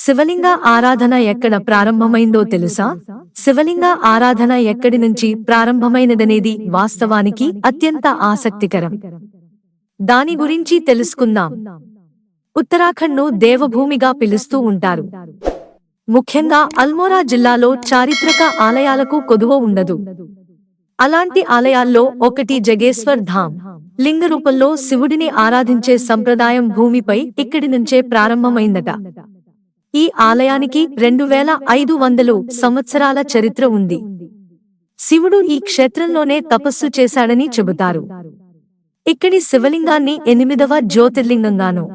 శివలింగ ఆరాధన ఎక్కడ ప్రారంభమైందో తెలుసా? శివలింగ ఆరాధన ఎక్కడి నుంచి ప్రారంభమైనదనేది వాస్తవానికి అత్యంత ఆసక్తికరం. దాని గురించి తెలుసుకుందాం. ఉత్తరాఖండ్ను దేవభూమిగా పిలుస్తూ ఉంటారు. ముఖ్యంగా అల్మోరా జిల్లాలో చారిత్రక ఆలయాలకు కొదువ ఉండదు. అలాంటి ఆలయాల్లో ఒకటి జగేశ్వర్ ధామ్. లింగ రూపంలో శివుడిని ఆరాధించే సంప్రదాయం భూమిపై ఇక్కడి నుంచే ప్రారంభమైందట. ఈ ఆలయానికి 2500 సంవత్సరాల చరిత్ర ఉంది. శివుడు ఈ క్షేత్రంలోనే తపస్సు చేశాడని చెబుతారు. ఇక్కడి శివలింగాన్ని 8వ జ్యోతిర్లింగంగాను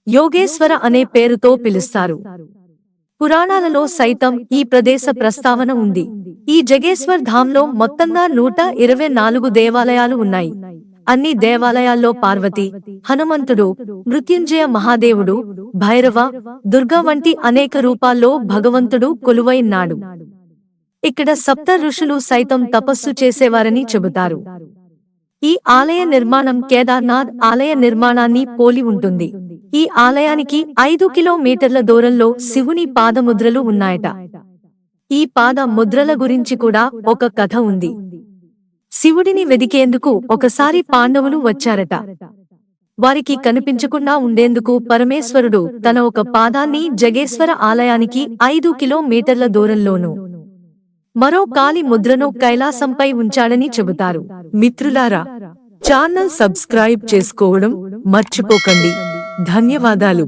యోగేశ్వర అనే పేరుతో పిలుస్తారు. పురాణాలలో సైతం ఈ ప్రదేశ ప్రస్తావన ఉంది. ఈ జగేశ్వర్ ధామ్లో మొత్తంగా 124 దేవాలయాలు ఉన్నాయి. అన్ని దేవాలయాల్లో పార్వతి, హనుమంతుడు, మృత్యుంజయ మహాదేవుడు, భైరవ, దుర్గా వంటి అనేక రూపాల్లో భగవంతుడు కొలువైనాడు. ఇక్కడ సప్త ఋషులు సైతం తపస్సు చేసేవారని చెబుతారు. ఈ ఆలయ నిర్మాణం కేదార్నాథ్ ఆలయ నిర్మాణాన్ని పోలి ఉంటుంది. ఈ ఆలయానికి 5 కిలోమీటర్ల దూరంలో శివుని పాదముద్రలు ఉన్నాయట. ఈ పాద ముద్రల గురించి కూడా ఒక కథ ఉంది. శివుడిని వెదికేందుకు ఒకసారి పాండవులు వచ్చారట. వారికి కనిపించకుండా ఉండేందుకు పరమేశ్వరుడు తన ఒక పాదాన్ని జగేశ్వర ఆలయానికి 5 కిలోమీటర్ల దూరంలోనూ మరో కాలి ముద్రను కైలాసంపై ఉంచాడని చెబుతారు. మిత్రులారా, ఛానల్ సబ్స్క్రైబ్ చేసుకోవడం మర్చిపోకండి. ధన్యవాదాలు.